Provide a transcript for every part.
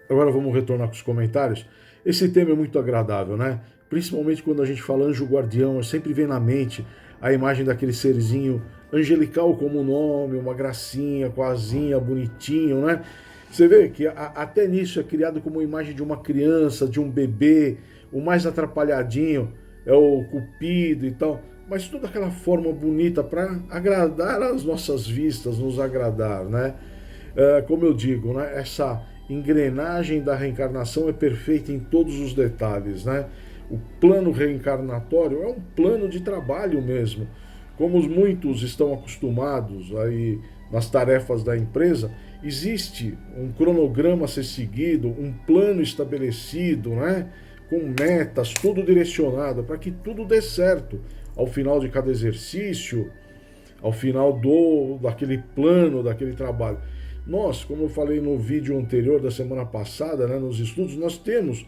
Agora vamos retornar com os comentários. Esse tema é muito agradável, né? Principalmente quando a gente fala anjo guardião, sempre vem na mente a imagem daquele serzinho angelical como o nome, uma gracinha, com a asinha, bonitinho, né? Você vê que até nisso é criado como imagem de uma criança, de um bebê, o mais atrapalhadinho é o cupido e tal, mas toda aquela forma bonita para agradar as nossas vistas, nos agradar, né? Como eu digo, né? Essa engrenagem da reencarnação é perfeita em todos os detalhes, né? O plano reencarnatório é um plano de trabalho mesmo. Como muitos estão acostumados aí nas tarefas da empresa, existe um cronograma a ser seguido, um plano estabelecido, né? Com metas, tudo direcionado para que tudo dê certo ao final de cada exercício, ao final daquele plano, daquele trabalho. Nós, como eu falei no vídeo anterior da semana passada, né, nos estudos, nós temos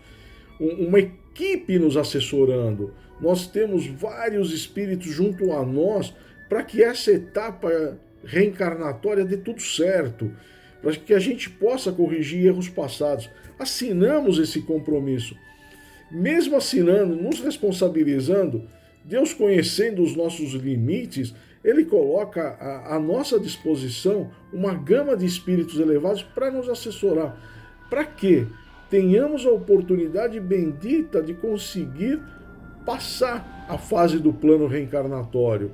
uma equipe nos assessorando, nós temos vários espíritos junto a nós para que essa etapa reencarnatória dê tudo certo, para que a gente possa corrigir erros passados. Assinamos esse compromisso. Mesmo assinando, nos responsabilizando, Deus, conhecendo os nossos limites, Ele coloca à nossa disposição uma gama de espíritos elevados para nos assessorar. Para quê? Tenhamos a oportunidade bendita de conseguir passar a fase do plano reencarnatório,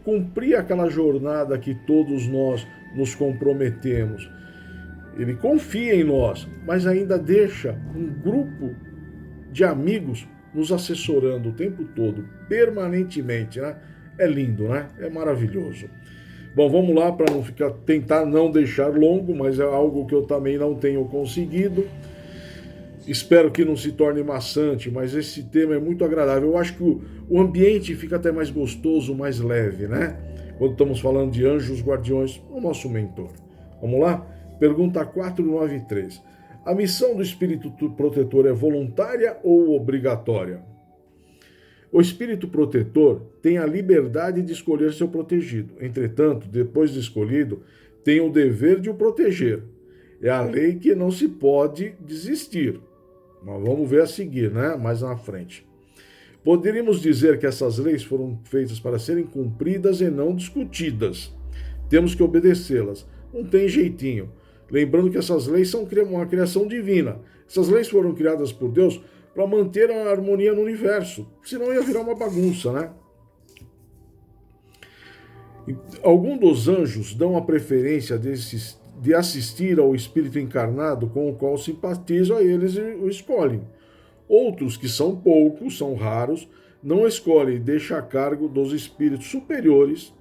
cumprir aquela jornada que todos nós nos comprometemos. Ele confia em nós, mas ainda deixa um grupo de amigos nos assessorando o tempo todo, permanentemente, né? É lindo, né? É maravilhoso. Bom, vamos lá para não ficar, tentar não deixar longo, mas é algo que eu também não tenho conseguido. Espero que não se torne maçante, mas esse tema é muito agradável. Eu acho que o ambiente fica até mais gostoso, mais leve, né? Quando estamos falando de anjos guardiões, o nosso mentor. Vamos lá? Pergunta 493. A missão do espírito protetor é voluntária ou obrigatória? O espírito protetor tem a liberdade de escolher seu protegido. Entretanto, depois de escolhido, tem o dever de o proteger. É a lei que não se pode desistir. Mas vamos ver a seguir, né? Mais na frente. Poderíamos dizer que essas leis foram feitas para serem cumpridas e não discutidas. Temos que obedecê-las. Não tem jeitinho. Lembrando que essas leis são uma criação divina. Essas leis foram criadas por Deus para manter a harmonia no universo. Senão ia virar uma bagunça, né? Alguns dos anjos dão a preferência de assistir ao espírito encarnado com o qual simpatizam a eles e o escolhem. Outros, que são poucos, são raros, não escolhem e deixam a cargo dos espíritos superiores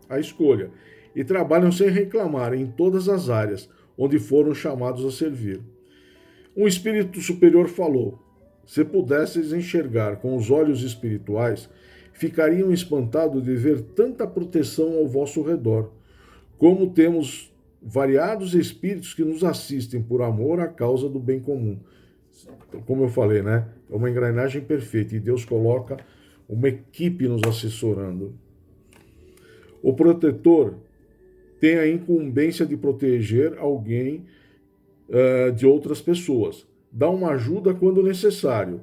a escolha e trabalham sem reclamar em todas as áreas onde foram chamados a servir. Um espírito superior falou: se pudesseis enxergar com os olhos espirituais, ficariam espantados de ver tanta proteção ao vosso redor. Como temos variados espíritos que nos assistem por amor à causa do bem comum. Como eu falei, né? É uma engrenagem perfeita e Deus coloca uma equipe nos assessorando. O protetor tem a incumbência de proteger alguém de outras pessoas. Dá uma ajuda quando necessário.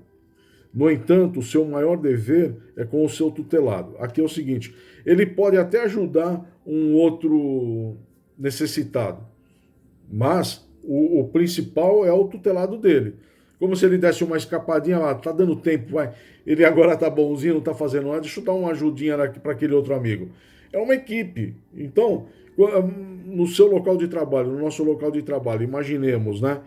No entanto, o seu maior dever é com o seu tutelado. Aqui é o seguinte: ele pode até ajudar um outro necessitado, mas o principal é o tutelado dele. Como se ele desse uma escapadinha lá, tá dando tempo, vai. Ele agora tá bonzinho, não tá fazendo nada, deixa eu dar uma ajudinha para aquele outro amigo. É uma equipe. Então, no seu local de trabalho, no nosso local de trabalho, imaginemos, né?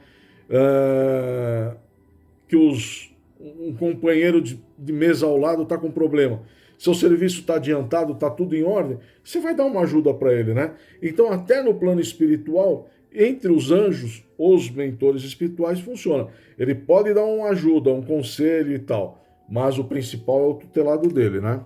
Que um companheiro de mesa ao lado está com problema. Seu serviço está adiantado, está tudo em ordem, você vai dar uma ajuda para ele, né? Então, até no plano espiritual, entre os anjos, os mentores espirituais, funciona. Ele pode dar uma ajuda, um conselho e tal, mas o principal é o tutelado dele, né?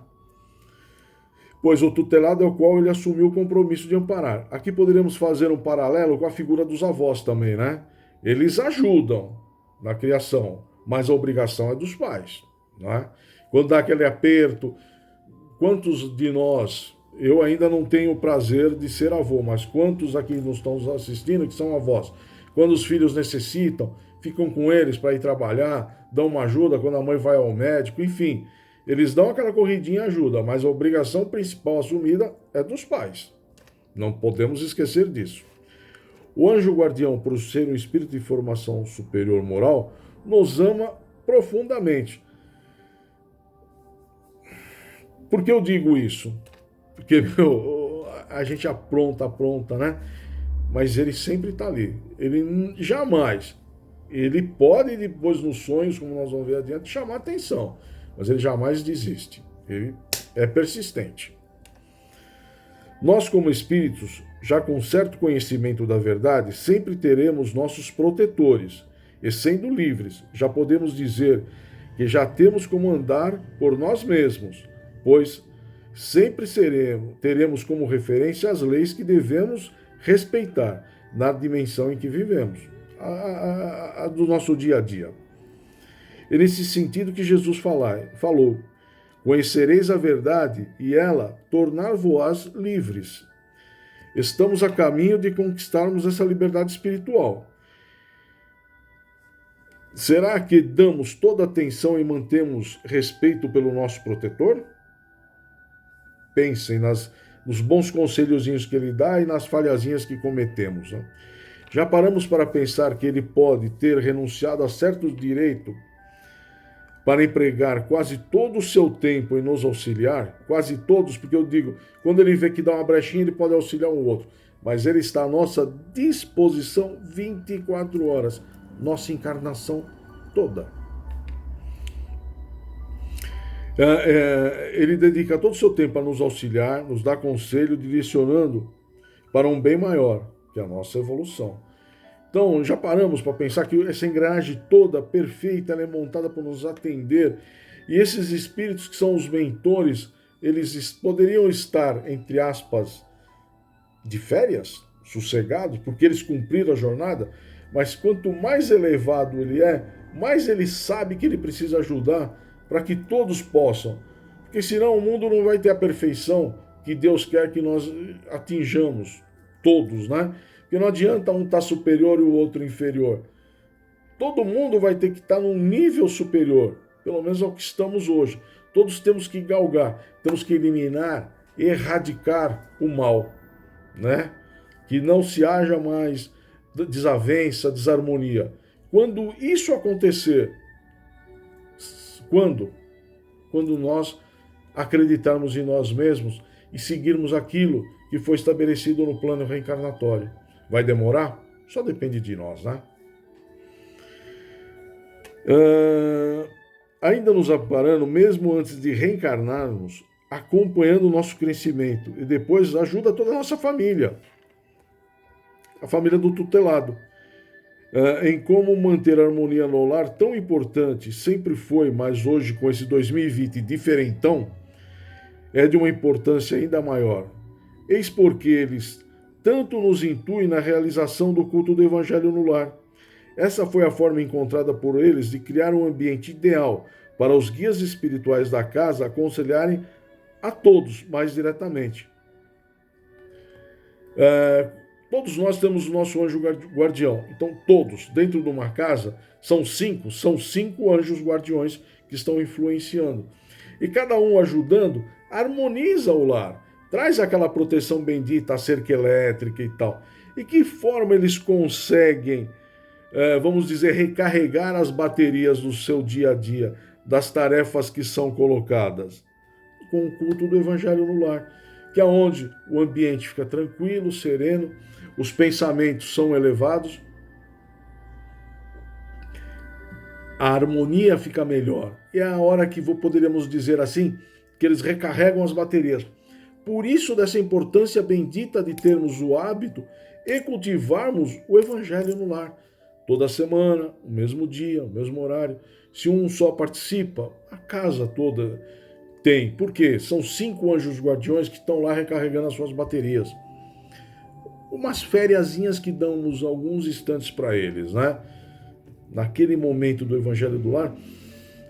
Pois o tutelado é o qual ele assumiu o compromisso de amparar. Aqui poderíamos fazer um paralelo com a figura dos avós também, né? Eles ajudam na criação, mas a obrigação é dos pais, né? Quando dá aquele aperto, quantos de nós, eu ainda não tenho o prazer de ser avô, mas quantos aqui nos estão assistindo que são avós? Quando os filhos necessitam, ficam com eles para ir trabalhar, dão uma ajuda quando a mãe vai ao médico, enfim. Eles dão aquela corridinha e ajuda, mas a obrigação principal assumida é dos pais. Não podemos esquecer disso. O anjo guardião, por ser um espírito de formação superior moral, nos ama profundamente. Por que eu digo isso? Porque a gente apronta, né? Mas ele sempre está ali. Ele jamais, ele pode depois nos sonhos, como nós vamos ver adiante, chamar atenção, mas ele jamais desiste. Ele é persistente. Nós, como espíritos, já com certo conhecimento da verdade, sempre teremos nossos protetores, e sendo livres, já podemos dizer que já temos como andar por nós mesmos, pois sempre teremos como referência as leis que devemos respeitar na dimensão em que vivemos, a do nosso dia a dia. É nesse sentido que Jesus falou: conhecereis a verdade e ela tornar-vos livres. Estamos a caminho de conquistarmos essa liberdade espiritual. Será que damos toda atenção e mantemos respeito pelo nosso protetor? Pensem nos bons conselhozinhos que ele dá e nas falhazinhas que cometemos. Né? Já paramos para pensar que ele pode ter renunciado a certos direitos para empregar quase todo o seu tempo em nos auxiliar? Quase todos, porque eu digo, quando ele vê que dá uma brechinha, ele pode auxiliar um outro. Mas ele está à nossa disposição 24 horas, nossa encarnação toda. Ele dedica todo o seu tempo a nos auxiliar, nos dar conselho, direcionando para um bem maior, que é a nossa evolução. Então, já paramos para pensar que essa engrenagem toda perfeita, ela é montada para nos atender. E esses espíritos que são os mentores, eles poderiam estar, entre aspas, de férias, sossegados, porque eles cumpriram a jornada, mas quanto mais elevado ele é, mais ele sabe que ele precisa ajudar para que todos possam. Porque senão o mundo não vai ter a perfeição que Deus quer que nós atinjamos, todos, né? Porque não adianta um estar superior e o outro inferior. Todo mundo vai ter que estar num nível superior, pelo menos ao que estamos hoje. Todos temos que galgar, temos que eliminar, erradicar o mal, né? Que não se haja mais desavença, desarmonia. Quando isso acontecer, quando nós acreditarmos em nós mesmos e seguirmos aquilo que foi estabelecido no plano reencarnatório. Vai demorar? Só depende de nós, né? Ainda nos amparando, mesmo antes de reencarnarmos, acompanhando o nosso crescimento e depois ajuda toda a nossa família, a família do tutelado, em como manter a harmonia no lar, tão importante, sempre foi, mas hoje com esse 2020 diferentão, é de uma importância ainda maior. Eis porque eles tanto nos intuem na realização do culto do Evangelho no lar. Essa foi a forma encontrada por eles de criar um ambiente ideal para os guias espirituais da casa aconselharem a todos mais diretamente. Todos nós temos o nosso anjo guardião. Então, todos, dentro de uma casa, são cinco anjos guardiões que estão influenciando. E cada um ajudando, harmoniza o lar. Traz aquela proteção bendita, a cerca elétrica e tal. E que forma eles conseguem, vamos dizer, recarregar as baterias do seu dia a dia, das tarefas que são colocadas? Com o culto do Evangelho no lar, que é onde o ambiente fica tranquilo, sereno, os pensamentos são elevados, a harmonia fica melhor. E é a hora que poderíamos dizer assim, que eles recarregam as baterias. Por isso, dessa importância bendita de termos o hábito e cultivarmos o Evangelho no lar. Toda semana, o mesmo dia, o mesmo horário. Se um só participa, a casa toda tem. Por quê? São 5 anjos guardiões que estão lá recarregando as suas baterias. Umas fériasinhas que damos alguns instantes para eles, né? Naquele momento do Evangelho do Lar,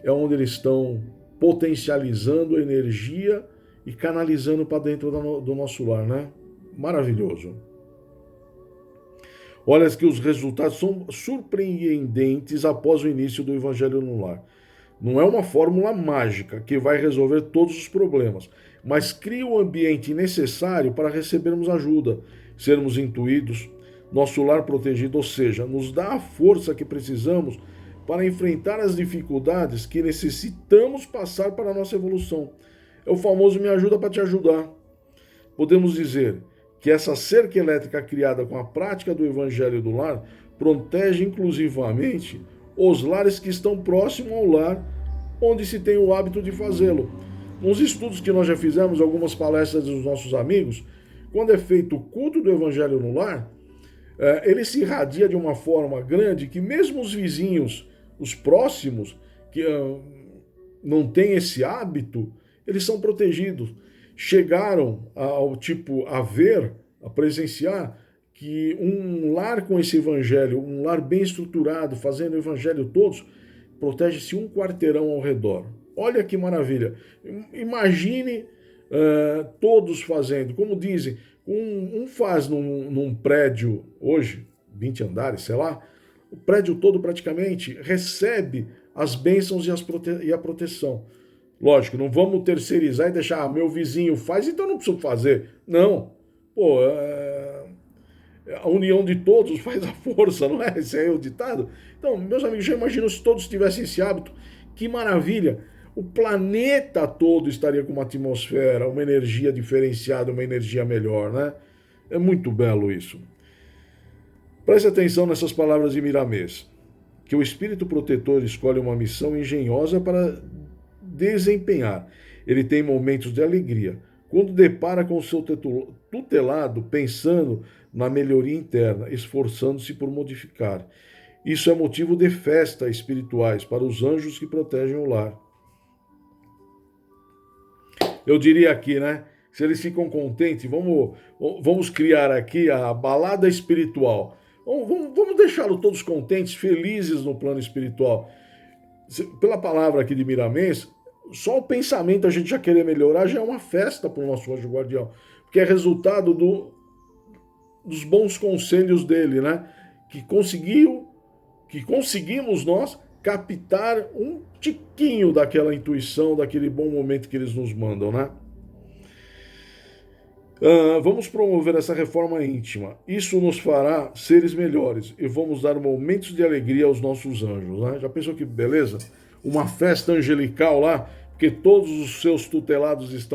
é onde eles estão potencializando a energia e canalizando para dentro do nosso lar, né? Maravilhoso. Olha que os resultados são surpreendentes após o início do Evangelho no Lar. Não é uma fórmula mágica que vai resolver todos os problemas, mas cria o ambiente necessário para recebermos ajuda, sermos intuídos, nosso lar protegido, ou seja, nos dá a força que precisamos para enfrentar as dificuldades que necessitamos passar para a nossa evolução. É o famoso me ajuda para te ajudar. Podemos dizer que essa cerca elétrica criada com a prática do Evangelho do Lar protege inclusivamente os lares que estão próximos ao lar onde se tem o hábito de fazê-lo. Nos estudos que nós já fizemos, algumas palestras dos nossos amigos, quando é feito o culto do Evangelho no Lar, ele se irradia de uma forma grande que mesmo os vizinhos, os próximos, que não têm esse hábito, eles são protegidos. Chegaram a presenciar que um lar com esse evangelho, um lar bem estruturado, fazendo o evangelho todos, protege-se um quarteirão ao redor. Olha que maravilha. Imagine todos fazendo, como dizem, um faz num prédio hoje, 20 andares, sei lá, o prédio todo praticamente recebe as bênçãos e a proteção. Lógico, não vamos terceirizar e deixar, meu vizinho faz, então não preciso fazer. Não. Pô, a união de todos faz a força, não é? Esse é o ditado. Então, meus amigos, já imaginam se todos tivessem esse hábito? Que maravilha! O planeta todo estaria com uma atmosfera, uma energia diferenciada, uma energia melhor, né? É muito belo isso. Preste atenção nessas palavras de Miramês, que o espírito protetor escolhe uma missão engenhosa para desempenhar. Ele tem momentos de alegria, quando depara com o seu tutelado pensando na melhoria interna, esforçando-se por modificar. Isso é motivo de festa espirituais para os anjos que protegem o lar. Eu diria aqui, né? Se eles ficam contentes, vamos criar aqui a balada espiritual. Vamos deixá-los todos contentes, felizes no plano espiritual. Pela palavra aqui de Miramês, só o pensamento a gente já querer melhorar já é uma festa para o nosso anjo guardião, porque é resultado dos bons conselhos dele, né? Que conseguimos nós captar um tiquinho daquela intuição, daquele bom momento que eles nos mandam, né? Vamos promover essa reforma íntima. Isso nos fará seres melhores e vamos dar momentos de alegria aos nossos anjos, né? Já pensou que beleza? Uma festa angelical lá, porque todos os seus tutelados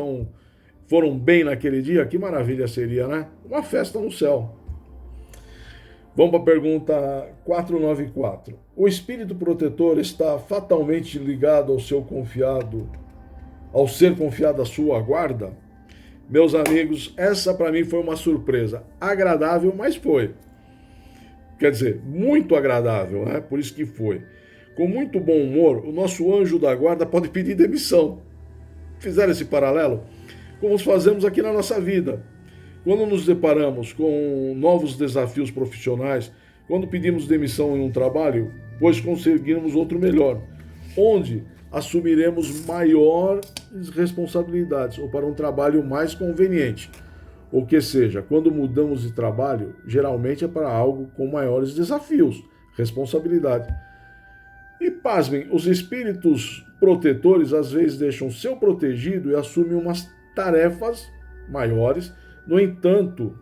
foram bem naquele dia, que maravilha seria, né? Uma festa no céu. Vamos para a pergunta 494. O espírito protetor está fatalmente ligado ao ser confiado à sua guarda? Meus amigos, essa para mim foi uma surpresa. Agradável, mas foi. Quer dizer, muito agradável, né? Por isso que foi. Com muito bom humor, o nosso anjo da guarda pode pedir demissão. Fizeram esse paralelo? Como fazemos aqui na nossa vida. Quando nos deparamos com novos desafios profissionais, quando pedimos demissão em um trabalho, pois conseguirmos outro melhor, onde assumiremos maiores responsabilidades ou para um trabalho mais conveniente. Ou que seja, quando mudamos de trabalho, geralmente é para algo com maiores desafios, responsabilidade. E pasmem, os espíritos protetores às vezes deixam seu protegido e assumem umas tarefas maiores. No entanto,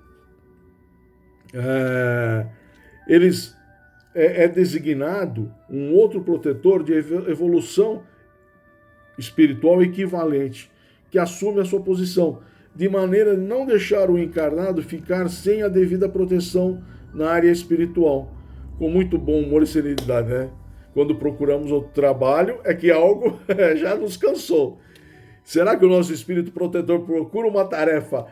é designado um outro protetor de evolução espiritual equivalente, que assume a sua posição, de maneira a não deixar o encarnado ficar sem a devida proteção na área espiritual. Com muito bom humor e serenidade, né? Quando procuramos outro trabalho, é que algo já nos cansou. Será que o nosso espírito protetor procura uma tarefa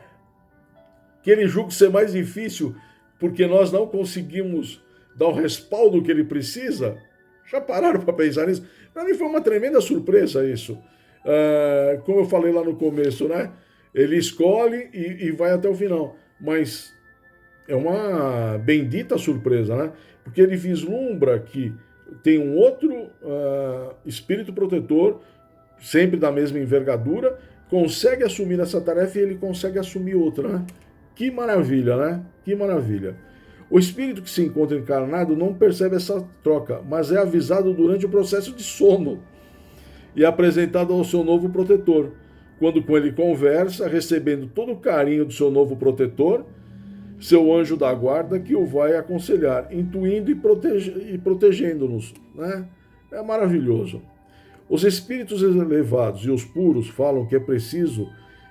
que ele julga ser mais difícil porque nós não conseguimos dar o respaldo que ele precisa? Já pararam para pensar nisso? Para mim foi uma tremenda surpresa isso. Como eu falei lá no começo, né? Ele escolhe e vai até o final. Mas é uma bendita surpresa, né? Porque ele vislumbra que tem um outro espírito protetor, sempre da mesma envergadura, consegue assumir essa tarefa e ele consegue assumir outra, né? Que maravilha, né? Que maravilha. O espírito que se encontra encarnado não percebe essa troca, mas é avisado durante o processo de sono e apresentado ao seu novo protetor. Quando com ele conversa, recebendo todo o carinho do seu novo protetor, seu anjo da guarda que o vai aconselhar, intuindo e protegendo-nos, né? É maravilhoso. Os espíritos elevados e os puros falam que é preciso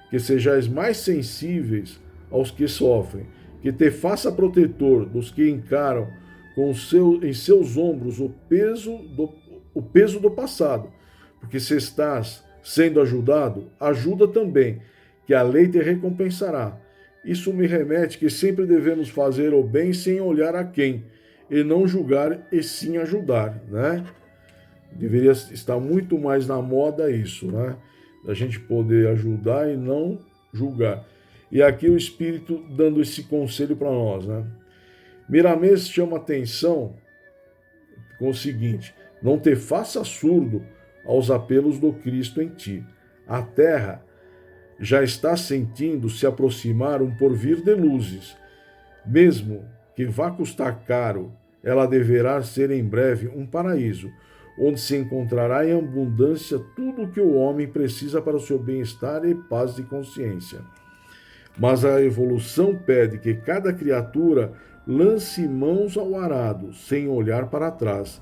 que sejais mais sensíveis aos que sofrem, que te faça protetor dos que encaram em seus ombros o peso do passado, porque se estás sendo ajudado, ajuda também, que a lei te recompensará. Isso me remete que sempre devemos fazer o bem sem olhar a quem, e não julgar e sim ajudar, né? Deveria estar muito mais na moda isso, né? Da gente poder ajudar e não julgar. E aqui o Espírito dando esse conselho para nós, né? Miramês chama atenção com o seguinte: não te faça surdo aos apelos do Cristo em ti. A terra já está sentindo se aproximar um porvir de luzes. Mesmo que vá custar caro, ela deverá ser em breve um paraíso, onde se encontrará em abundância tudo o que o homem precisa para o seu bem-estar e paz de consciência. Mas a evolução pede que cada criatura lance mãos ao arado, sem olhar para trás,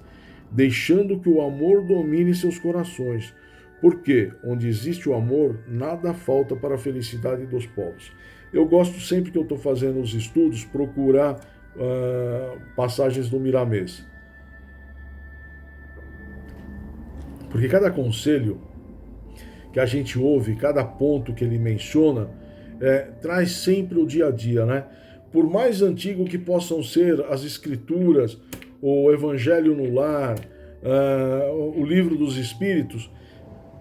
deixando que o amor domine seus corações, porque onde existe o amor, nada falta para a felicidade dos povos. Eu gosto sempre que eu estou fazendo os estudos, procurar passagens do Miramês. Porque cada conselho que a gente ouve, cada ponto que ele menciona, traz sempre o dia a dia, né? Por mais antigo que possam ser as escrituras, o Evangelho no Lar, o Livro dos Espíritos,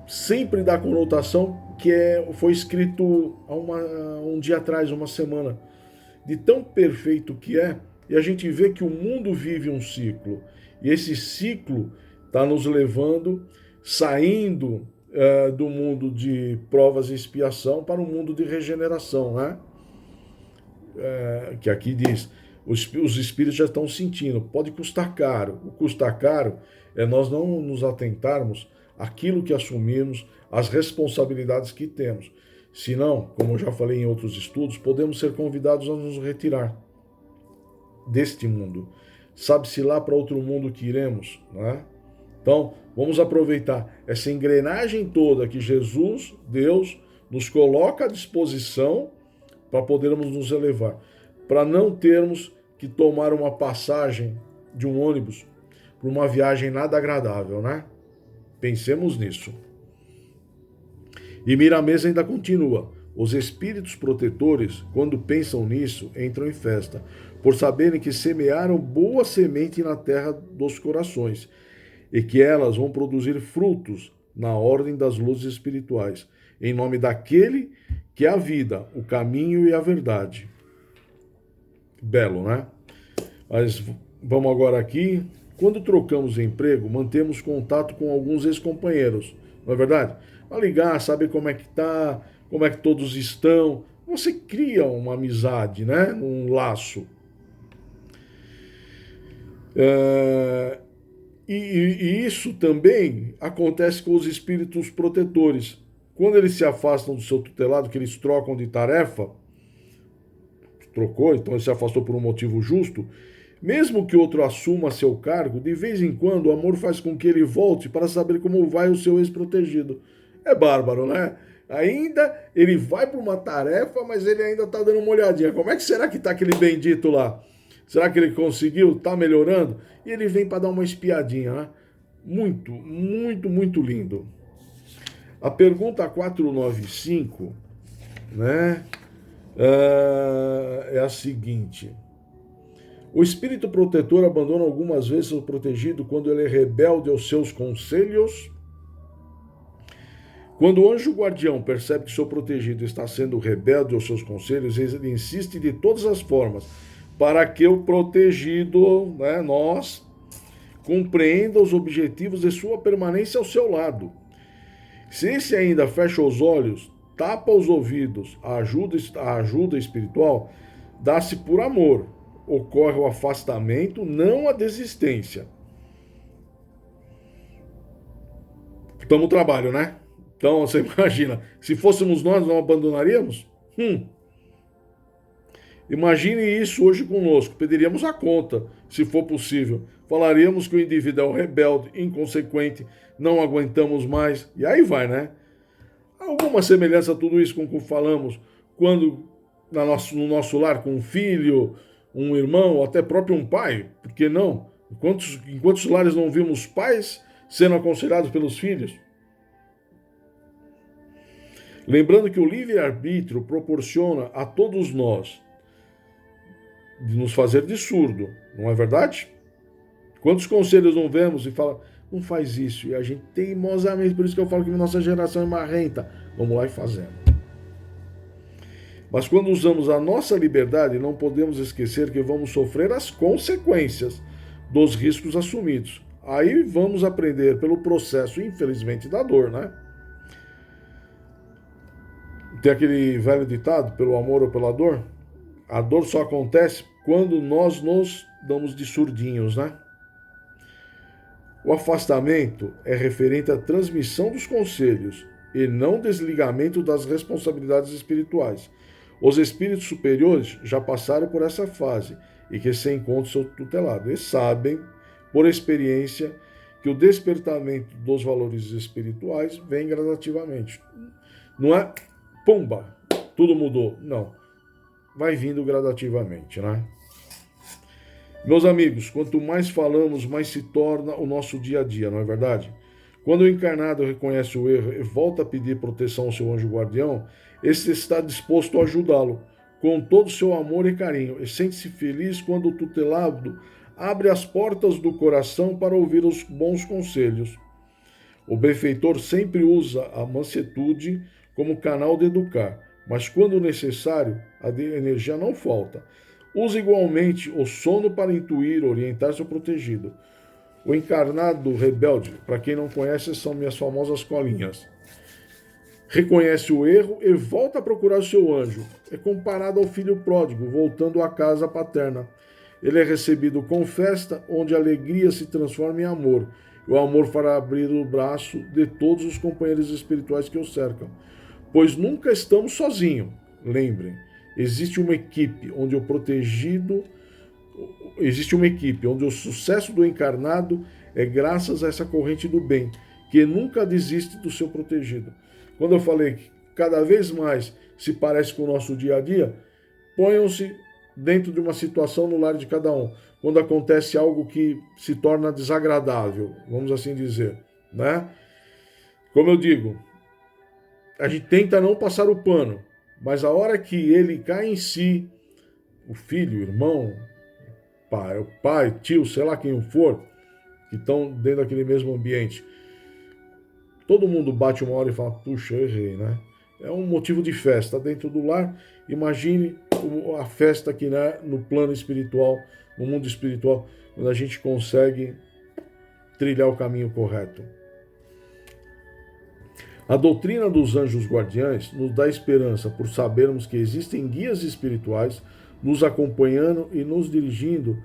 sempre dá conotação que foi escrito há um dia atrás, uma semana, de tão perfeito que é, e a gente vê que o mundo vive um ciclo, e esse ciclo está nos levando, saindo do mundo de provas e expiação para o mundo de regeneração, né? Que aqui diz, os espíritos já estão sentindo, pode custar caro. O custar caro é nós não nos atentarmos àquilo que assumimos, às responsabilidades que temos. Senão, como eu já falei em outros estudos, podemos ser convidados a nos retirar deste mundo. Sabe-se lá para outro mundo que iremos, né? Então, vamos aproveitar essa engrenagem toda que Jesus, Deus, nos coloca à disposição para podermos nos elevar, para não termos que tomar uma passagem de um ônibus para uma viagem nada agradável, né? Pensemos nisso. E Miramês ainda continua: os espíritos protetores, quando pensam nisso, entram em festa, por saberem que semearam boa semente na terra dos corações, e que elas vão produzir frutos na ordem das luzes espirituais, em nome daquele que é a vida, o caminho e a verdade. Belo, né? Mas vamos agora aqui. Quando trocamos emprego, mantemos contato com alguns ex-companheiros, não é verdade? A ligar, saber como é que tá, como é que todos estão. Você cria uma amizade, né? Um laço. E isso também acontece com os espíritos protetores. Quando eles se afastam do seu tutelado, que eles trocam de tarefa, trocou, então ele se afastou por um motivo justo, mesmo que outro assuma seu cargo, de vez em quando o amor faz com que ele volte para saber como vai o seu ex-protegido. É bárbaro, né? Ainda ele vai para uma tarefa, mas ele ainda está dando uma olhadinha. Como é que será que está aquele bendito lá? Será que ele conseguiu? Está melhorando? E ele vem para dar uma espiadinha, né? Muito, muito, muito lindo. A pergunta 495, né, é a seguinte: o espírito protetor abandona algumas vezes o protegido quando ele é rebelde aos seus conselhos? Quando o anjo guardião percebe que seu protegido está sendo rebelde aos seus conselhos, ele insiste de todas as formas para que o protegido, né, nós, compreenda os objetivos de sua permanência ao seu lado. Se esse ainda fecha os olhos, tapa os ouvidos, a ajuda espiritual dá-se por amor, ocorre o afastamento, não a desistência. Estamos no trabalho, né? Então, você imagina, se fôssemos nós, não abandonaríamos? Imagine isso hoje conosco. Pediríamos a conta, se for possível. Falaríamos que o indivíduo é um rebelde, inconsequente, não aguentamos mais. E aí vai, né? Alguma semelhança a tudo isso com o que falamos quando no nosso lar, com um filho, um irmão, ou até próprio um pai? Por que não? Em quantos lares não vimos pais sendo aconselhados pelos filhos? Lembrando que o livre-arbítrio proporciona a todos nós de nos fazer de surdo, não é verdade? Quantos conselhos não vemos e fala, não faz isso, e a gente teimosamente, por isso que eu falo que nossa geração é marrenta, vamos lá e fazemos. Mas quando usamos a nossa liberdade, não podemos esquecer que vamos sofrer as consequências dos riscos assumidos. Aí vamos aprender pelo processo, infelizmente, da dor, né? Tem aquele velho ditado, pelo amor ou pela dor? A dor só acontece quando nós nos damos de surdinhos, né? O afastamento é referente à transmissão dos conselhos e não desligamento das responsabilidades espirituais. Os espíritos superiores já passaram por essa fase e que se encontram seu tutelado e sabem, por experiência, que o despertamento dos valores espirituais vem gradativamente. Não é pumba, tudo mudou. Não. Vai vindo gradativamente, né? Meus amigos, quanto mais falamos, mais se torna o nosso dia a dia, não é verdade? Quando o encarnado reconhece o erro e volta a pedir proteção ao seu anjo guardião, esse está disposto a ajudá-lo com todo o seu amor e carinho e sente-se feliz quando o tutelado abre as portas do coração para ouvir os bons conselhos. O benfeitor sempre usa a mansuetude como canal de educar, mas quando necessário, a energia não falta. Usa igualmente o sono para intuir, orientar seu protegido. O encarnado rebelde, para quem não conhece, são minhas famosas colinhas. Reconhece o erro e volta a procurar seu anjo. É comparado ao filho pródigo, voltando à casa paterna. Ele é recebido com festa, onde a alegria se transforma em amor. O amor fará abrir o braço de todos os companheiros espirituais que o cercam. Pois nunca estamos sozinhos. Lembrem, existe uma equipe onde o sucesso do encarnado é graças a essa corrente do bem, que nunca desiste do seu protegido. Quando eu falei que cada vez mais se parece com o nosso dia a dia, ponham-se dentro de uma situação no lar de cada um. Quando acontece algo que se torna desagradável, vamos assim dizer, né? Como eu digo, a gente tenta não passar o pano, mas a hora que ele cai em si, o filho, o irmão, o pai, tio, sei lá quem for, que estão dentro daquele mesmo ambiente, todo mundo bate uma hora e fala, puxa, eu errei, né? É um motivo de festa dentro do lar. Imagine a festa aqui, né, no plano espiritual, no mundo espiritual, quando a gente consegue trilhar o caminho correto. A doutrina dos anjos guardiães nos dá esperança por sabermos que existem guias espirituais nos acompanhando e nos dirigindo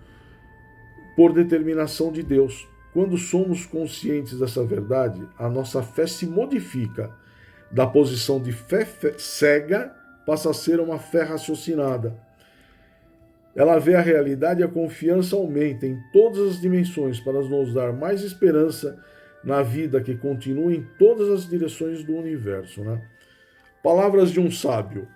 por determinação de Deus. Quando somos conscientes dessa verdade, a nossa fé se modifica. Da posição de fé cega, passa a ser uma fé raciocinada. Ela vê a realidade e a confiança aumenta em todas as dimensões para nos dar mais esperança na vida que continua em todas as direções do universo, né? Palavras de um sábio.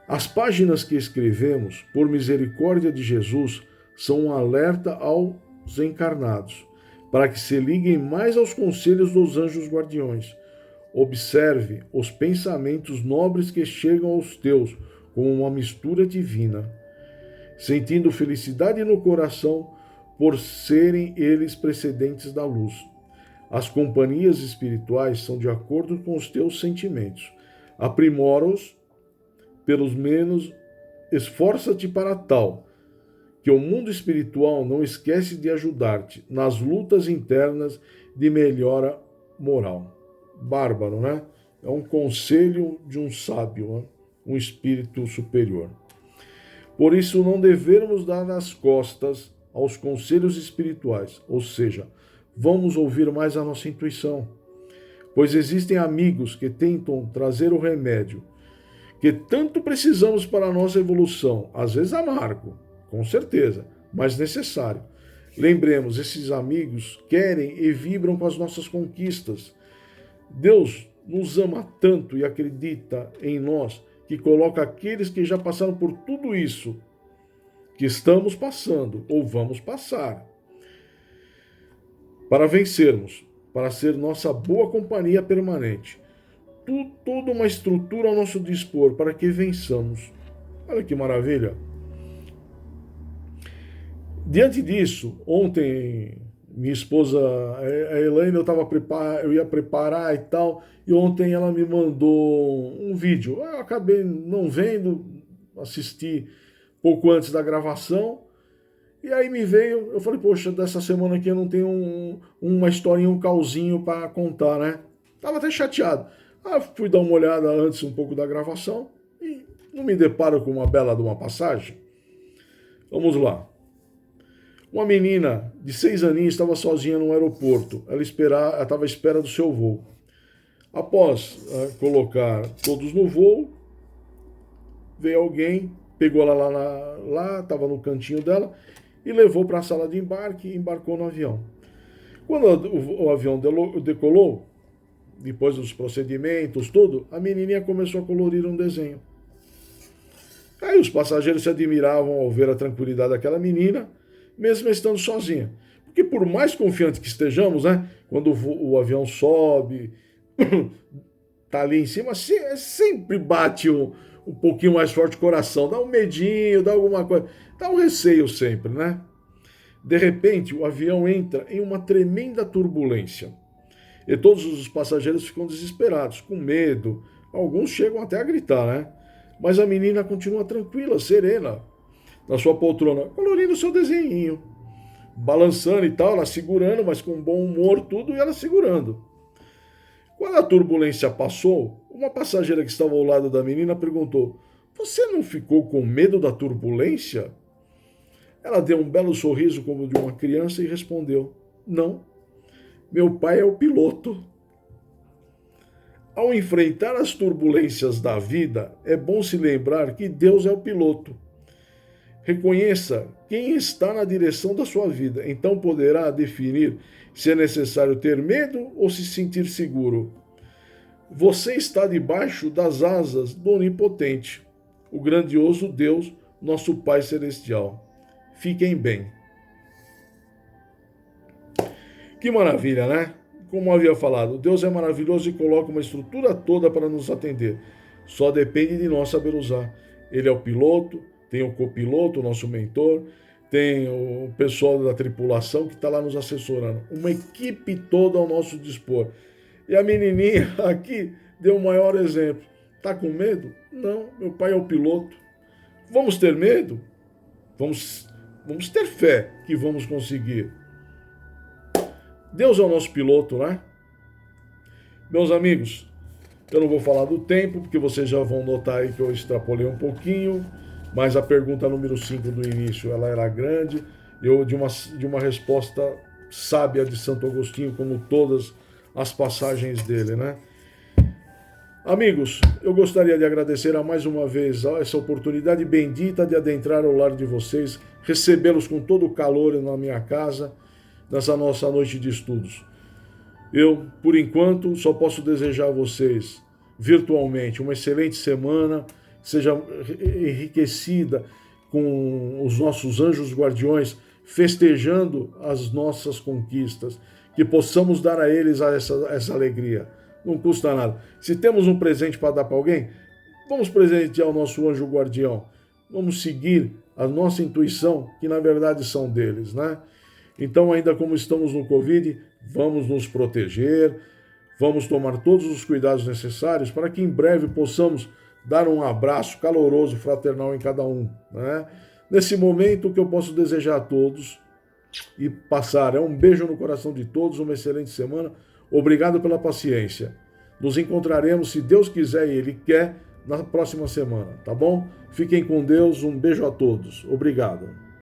As páginas que escrevemos, por misericórdia de Jesus, são um alerta aos encarnados, para que se liguem mais aos conselhos dos anjos guardiões. Observe os pensamentos nobres que chegam aos teus, como uma mistura divina, sentindo felicidade no coração por serem eles precedentes da luz. As companhias espirituais são de acordo com os teus sentimentos. Aprimora-os, pelos menos esforça-te para tal, que o mundo espiritual não esquece de ajudar-te nas lutas internas de melhora moral. Bárbaro, né? É um conselho de um sábio, né? Um espírito superior. Por isso não devemos dar as costas aos conselhos espirituais, ou seja, vamos ouvir mais a nossa intuição, pois existem amigos que tentam trazer o remédio que tanto precisamos para a nossa evolução, às vezes amargo, com certeza, mas necessário. Lembremos, esses amigos querem e vibram com as nossas conquistas. Deus nos ama tanto e acredita em nós que coloca aqueles que já passaram por tudo isso que estamos passando ou vamos passar para vencermos, para ser nossa boa companhia permanente. Toda uma estrutura ao nosso dispor para que vençamos. Olha que maravilha! Diante disso, ontem minha esposa, a Elaine, eu ia preparar e tal, e ontem ela me mandou um vídeo. Eu acabei não vendo, assisti pouco antes da gravação, e aí me veio, eu falei, poxa, dessa semana aqui eu não tenho uma historinha, um causinho para contar, né? Tava até chateado. Fui dar uma olhada antes um pouco da gravação e não me deparo com uma bela de uma passagem. Vamos lá. Uma menina de 6 aninhos estava sozinha no aeroporto. Ela estava à espera do seu voo. Após colocar todos no voo, veio alguém, pegou ela lá, estava no cantinho dela, e levou para a sala de embarque e embarcou no avião. Quando o avião decolou, depois dos procedimentos, tudo, a menininha começou a colorir um desenho. Aí os passageiros se admiravam ao ver a tranquilidade daquela menina, mesmo estando sozinha. Porque por mais confiante que estejamos, né, quando o avião sobe, tá ali em cima, sempre bate um pouquinho mais forte o coração, dá um medinho, dá alguma coisa, dá um receio sempre, né? De repente, o avião entra em uma tremenda turbulência. E todos os passageiros ficam desesperados, com medo. Alguns chegam até a gritar, né? Mas a menina continua tranquila, serena, na sua poltrona, colorindo seu desenhinho. Balançando e tal, ela segurando, mas com bom humor, tudo, e ela segurando. Quando a turbulência passou, uma passageira que estava ao lado da menina perguntou: "Você não ficou com medo da turbulência?" Ela deu um belo sorriso como de uma criança e respondeu: "Não. Meu pai é o piloto." Ao enfrentar as turbulências da vida, é bom se lembrar que Deus é o piloto. Reconheça quem está na direção da sua vida, então poderá definir se é necessário ter medo ou se sentir seguro. Você está debaixo das asas do Onipotente, o grandioso Deus, nosso Pai Celestial. Fiquem bem. Que maravilha, né? Como havia falado, Deus é maravilhoso e coloca uma estrutura toda para nos atender. Só depende de nós saber usar. Ele é o piloto, tem o copiloto, o nosso mentor, tem o pessoal da tripulação que está lá nos assessorando. Uma equipe toda ao nosso dispor. E a menininha aqui deu o maior exemplo. Tá com medo? Não, meu pai é o piloto. Vamos ter medo? Vamos ter fé que vamos conseguir. Deus é o nosso piloto, né? Meus amigos, eu não vou falar do tempo, porque vocês já vão notar aí que eu extrapolei um pouquinho, mas a pergunta número 5 do início, ela era grande, eu de uma resposta sábia de Santo Agostinho, como todas as passagens dele, né? Amigos, eu gostaria de agradecer a mais uma vez essa oportunidade bendita de adentrar ao lar de vocês, recebê-los com todo o calor na minha casa, nessa nossa noite de estudos. Eu, por enquanto, só posso desejar a vocês, virtualmente, uma excelente semana, seja enriquecida com os nossos anjos guardiões, festejando as nossas conquistas, que possamos dar a eles essa alegria. Não custa nada. Se temos um presente para dar para alguém, vamos presentear o nosso anjo guardião. Vamos seguir a nossa intuição, que na verdade são deles, né? Então, ainda como estamos no Covid, vamos nos proteger, vamos tomar todos os cuidados necessários para que em breve possamos dar um abraço caloroso, fraternal em cada um, né? Nesse momento, o que eu posso desejar a todos e passar é um beijo no coração de todos, uma excelente semana. Obrigado pela paciência. Nos encontraremos, se Deus quiser e Ele quer, na próxima semana, tá bom? Fiquem com Deus, um beijo a todos. Obrigado.